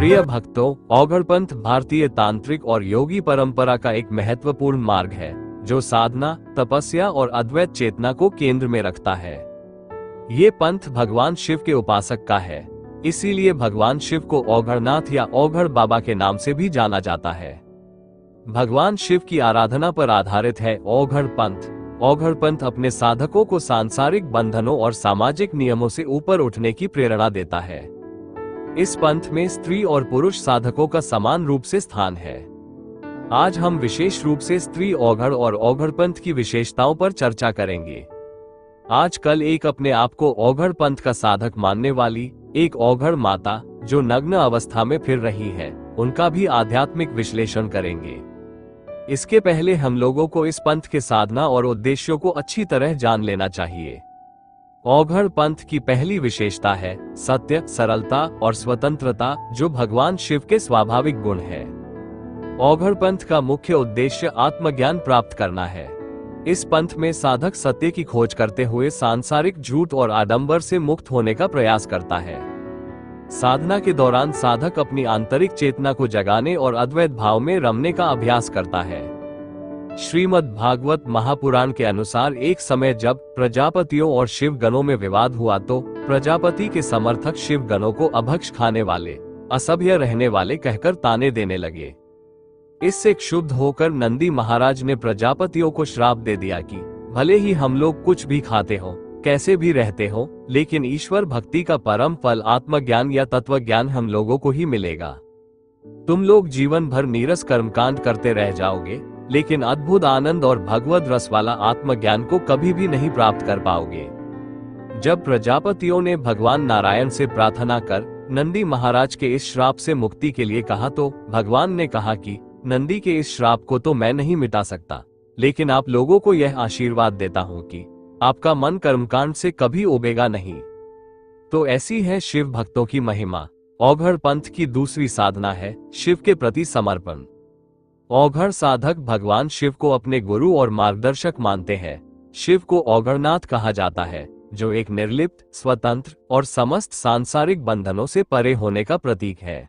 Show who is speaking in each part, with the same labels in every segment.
Speaker 1: प्रिय भक्तों, औघड़ पंथ भारतीय तांत्रिक और योगी परंपरा का एक महत्वपूर्ण मार्ग है जो साधना, तपस्या और अद्वैत चेतना को केंद्र में रखता है। ये पंथ भगवान शिव के उपासक का है, इसीलिए भगवान शिव को औघड़नाथ या औघड़ बाबा के नाम से भी जाना जाता है। भगवान शिव की आराधना पर आधारित है औघड़ पंथ। औघड़ पंथ अपने साधकों को सांसारिक बंधनों और सामाजिक नियमों से ऊपर उठने की प्रेरणा देता है। इस पंथ में स्त्री और पुरुष साधकों का समान रूप से स्थान है। आज हम विशेष रूप से स्त्री औघड़ और औघड़ पंथ की विशेषताओं पर चर्चा करेंगे। आजकल एक अपने आप को औघड़ पंथ का साधक मानने वाली एक औघड़ माता जो नग्न अवस्था में फिर रही है, उनका भी आध्यात्मिक विश्लेषण करेंगे। इसके पहले हम लोगों को इस पंथ के साधना और उद्देश्यों को अच्छी तरह जान लेना चाहिए। औघड़ पंथ की पहली विशेषता है सत्य, सरलता और स्वतंत्रता, जो भगवान शिव के स्वाभाविक गुण है। औघड़ पंथ का मुख्य उद्देश्य आत्मज्ञान प्राप्त करना है। इस पंथ में साधक सत्य की खोज करते हुए सांसारिक झूठ और आडंबर से मुक्त होने का प्रयास करता है। साधना के दौरान साधक अपनी आंतरिक चेतना को जगाने और अद्वैत भाव में रमने का अभ्यास करता है। श्रीमद् भागवत महापुराण के अनुसार एक समय जब प्रजापतियों और शिव गणों में विवाद हुआ तो प्रजापति के समर्थक शिव गणों को अभक्ष खाने वाले, असभ्य रहने वाले कहकर ताने देने लगे। इससे क्षुब्ध होकर नंदी महाराज ने प्रजापतियों को श्राप दे दिया कि भले ही हम लोग कुछ भी खाते हो, कैसे भी रहते हो, लेकिन ईश्वर भक्ति का परम फल आत्मज्ञान या तत्वज्ञान हम लोगों को ही मिलेगा। तुम लोग जीवन भर नीरस कर्मकांड करते रह जाओगे, लेकिन अद्भुत आनंद और भगवद रस वाला आत्मज्ञान को कभी भी नहीं प्राप्त कर पाओगे। जब प्रजापतियों ने भगवान नारायण से प्रार्थना कर नंदी महाराज के इस श्राप से मुक्ति के लिए कहा तो भगवान ने कहा कि नंदी के इस श्राप को तो मैं नहीं मिटा सकता, लेकिन आप लोगों को यह आशीर्वाद देता हूं कि आपका मन कर्मकांड से कभी उबेगा नहीं। तो ऐसी है शिव भक्तों की महिमा। औघड़ पंथ की दूसरी साधना है शिव के प्रति समर्पण। औघड़ साधक भगवान शिव को अपने गुरु और मार्गदर्शक मानते हैं। शिव को औघड़नाथ कहा जाता है, जो एक निर्लिप्त, स्वतंत्र और समस्त सांसारिक बंधनों से परे होने का प्रतीक है।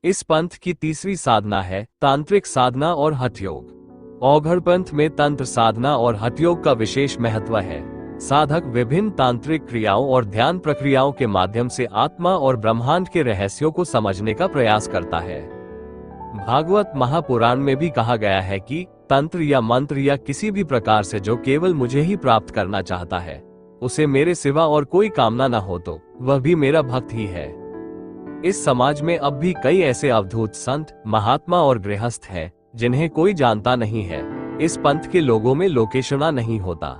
Speaker 1: इस पंथ की तीसरी साधना है तांत्रिक साधना और हठयोग। औघड़ पंथ में तंत्र साधना और हठयोग का विशेष महत्व है। साधक विभिन्न तांत्रिक क्रियाओं और ध्यान प्रक्रियाओं के माध्यम से आत्मा और ब्रह्मांड के रहस्यों को समझने का प्रयास करता है। भागवत महापुराण में भी कहा गया है कि तंत्र या मंत्र या किसी भी प्रकार से जो केवल मुझे ही प्राप्त करना चाहता है, उसे मेरे सिवा और कोई कामना न हो तो वह भी मेरा भक्त ही है। इस समाज में अब भी कई ऐसे अवधूत संत, महात्मा और गृहस्थ हैं जिन्हें कोई जानता नहीं है। इस पंथ के लोगों में लोकेशना नहीं होता,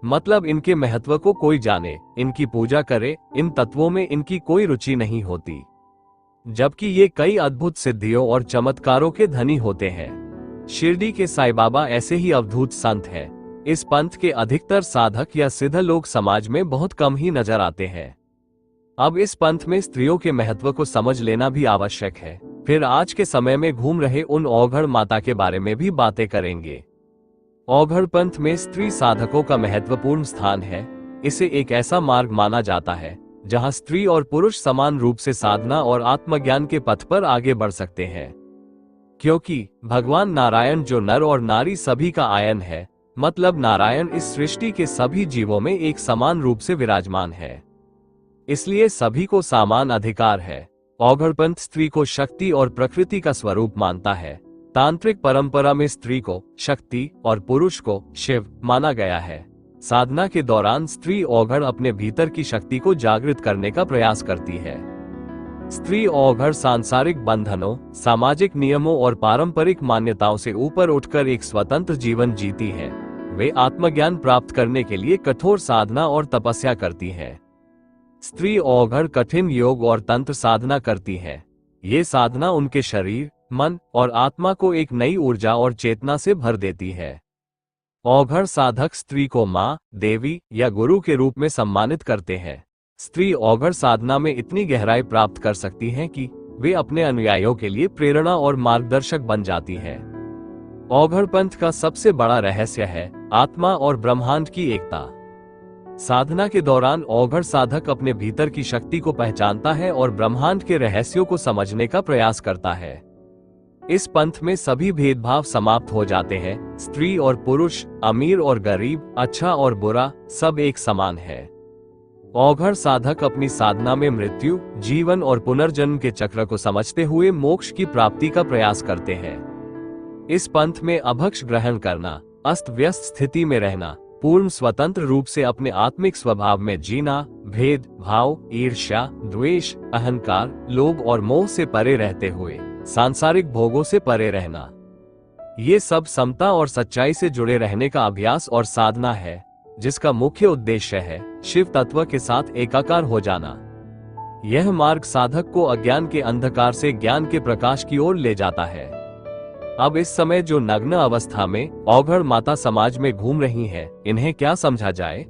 Speaker 1: मतलब इनके महत्व को कोई जाने, इनकी पूजा करे, इन तत्वों में इनकी कोई रुचि नहीं होती, जबकि ये कई अद्भुत सिद्धियों और चमत्कारों के धनी होते हैं। शिरडी के साईं बाबा ऐसे ही अवधूत संत हैं। इस पंथ के अधिकतर साधक या सिद्ध लोग समाज में बहुत कम ही नजर आते हैं। अब इस पंथ में स्त्रियों के महत्व को समझ लेना भी आवश्यक है। फिर आज के समय में घूम रहे उन औघड़ माता के बारे में भी बातें करेंगे। औघड़ पंथ में स्त्री साधकों का महत्वपूर्ण स्थान है। इसे एक ऐसा मार्ग माना जाता है जहां स्त्री और पुरुष समान रूप से साधना और आत्मज्ञान के पथ पर आगे बढ़ सकते हैं। क्योंकि भगवान नारायण जो नर और नारी सभी का आयन है, मतलब नारायण इस सृष्टि के सभी जीवों में एक समान रूप से विराजमान है, इसलिए सभी को समान अधिकार है। औघड़ पंथ स्त्री को शक्ति और प्रकृति का स्वरूप मानता है। तांत्रिक परंपरा में स्त्री को शक्ति और पुरुष को शिव माना गया है। साधना के दौरान स्त्री औघड़ अपने भीतर की शक्ति को जागृत करने का प्रयास करती है। स्त्री औघड़ सांसारिक बंधनों, सामाजिक नियमों और पारंपरिक मान्यताओं से ऊपर उठकर एक स्वतंत्र जीवन जीती है। वे आत्मज्ञान प्राप्त करने के लिए कठोर साधना और तपस्या करती है। स्त्री औघड़ कठिन योग और तंत्र साधना करती है। ये साधना उनके शरीर, मन और आत्मा को एक नई ऊर्जा और चेतना से भर देती है। औघड़ साधक स्त्री को माँ, देवी या गुरु के रूप में सम्मानित करते हैं। स्त्री औघड़ साधना में इतनी गहराई प्राप्त कर सकती हैं कि वे अपने अनुयायियों के लिए प्रेरणा और मार्गदर्शक बन जाती हैं। औघड़ पंथ का सबसे बड़ा रहस्य है आत्मा और ब्रह्मांड की एकता। साधना के दौरान औघड़ साधक अपने भीतर की शक्ति को पहचानता है और ब्रह्मांड के रहस्यों को समझने का प्रयास करता है। इस पंथ में सभी भेदभाव समाप्त हो जाते हैं। स्त्री और पुरुष, अमीर और गरीब, अच्छा और बुरा, सब एक समान है। औघड़ साधक अपनी साधना में मृत्यु, जीवन और पुनर्जन्म के चक्र को समझते हुए मोक्ष की प्राप्ति का प्रयास करते हैं। इस पंथ में अभक्ष ग्रहण करना, अस्त व्यस्त स्थिति में रहना, पूर्ण स्वतंत्र रूप से अपने आत्मिक स्वभाव में जीना, भेद भाव, ईर्ष्या, द्वेष, अहंकार, लोभ और मोह से परे रहते हुए सांसारिक भोगों से परे रहना, ये सब समता और सच्चाई से जुड़े रहने का अभ्यास और साधना है, जिसका मुख्य उद्देश्य है शिव तत्व के साथ एकाकार हो जाना। यह मार्ग साधक को अज्ञान के अंधकार से ज्ञान के प्रकाश की ओर ले जाता है। अब इस समय जो नग्न अवस्था में औघड़ माता समाज में घूम रही हैं, इन्हें क्या समझा जाए?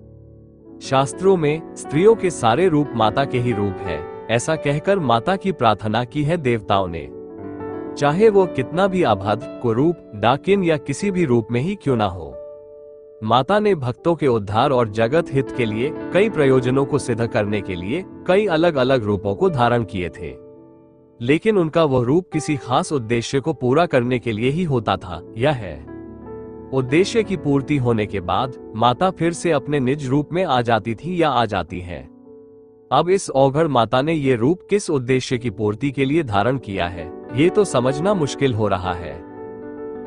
Speaker 1: शास्त्रों में स्त्रियों के सारे रूप माता के ही रूप है, ऐसा कहकर माता की प्रार्थना की है देवताओं ने। चाहे वो कितना भी अभद्र, कुरूप, डाकिन या किसी भी रूप में ही क्यों ना हो, माता ने भक्तों के उद्धार और जगत हित के लिए कई प्रयोजनों को सिद्ध करने के लिए कई अलग अलग रूपों को धारण किए थे, लेकिन उनका वह रूप किसी खास उद्देश्य को पूरा करने के लिए ही होता था। यह है, उद्देश्य की पूर्ति होने के बाद माता फिर से अपने निज रूप में आ जाती थी या आ जाती है। अब इस औघड़ माता ने ये रूप किस उद्देश्य की पूर्ति के लिए धारण किया है, ये तो समझना मुश्किल हो रहा है।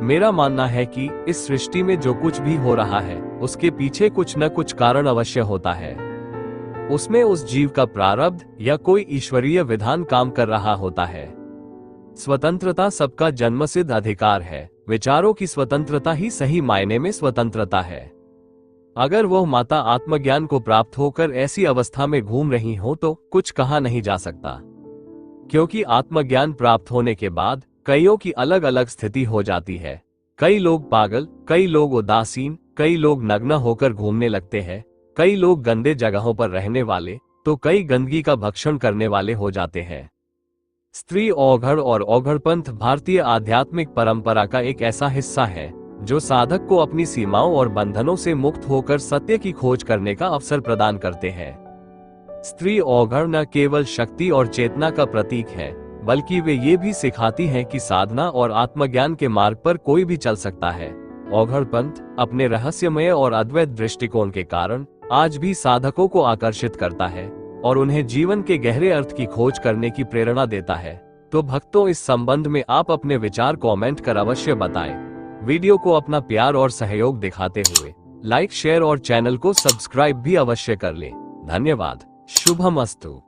Speaker 1: मेरा मानना है कि इस सृष्टि में जो कुछ भी हो रहा है, उसके पीछे कुछ न कुछ कारण अवश्य होता है। उसमें उस जीव का प्रारब्ध या कोई ईश्वरीय विधान काम कर रहा होता है। स्वतंत्रता सबका जन्मसिद्ध अधिकार है। विचारों की स्वतंत्रता ही सही मायने में स्वतंत्रता है। अगर वह माता आत्मज्ञान को प्राप्त होकर ऐसी अवस्था में घूम रही हो तो कुछ कहा नहीं जा सकता, क्योंकि आत्मज्ञान प्राप्त होने के बाद कईयों की अलग अलग स्थिति हो जाती है। कई लोग पागल, कई लोग उदासीन, कई लोग नग्न होकर घूमने लगते हैं, कई लोग गंदे जगहों पर रहने वाले, तो कई गंदगी का भक्षण करने वाले हो जाते हैं। स्त्री औघड़ और औघड़पंथ भारतीय आध्यात्मिक परंपरा का एक ऐसा हिस्सा है जो साधक को अपनी सीमाओं और बंधनों से मुक्त होकर सत्य की खोज करने का अवसर प्रदान करते हैं। स्त्री औघड़ न केवल शक्ति और चेतना का प्रतीक है, बल्कि वे ये भी सिखाती हैं कि साधना और आत्मज्ञान के मार्ग पर कोई भी चल सकता है। औघड़पंथ अपने रहस्यमय और अद्वैत दृष्टिकोण के कारण आज भी साधकों को आकर्षित करता है और उन्हें जीवन के गहरे अर्थ की खोज करने की प्रेरणा देता है। तो भक्तों, इस संबंध में आप अपने विचार कमेंट कर अवश्य बताएं। वीडियो को अपना प्यार और सहयोग दिखाते हुए लाइक, शेयर और चैनल को सब्सक्राइब भी अवश्य कर लें। धन्यवाद। शुभमस्तु।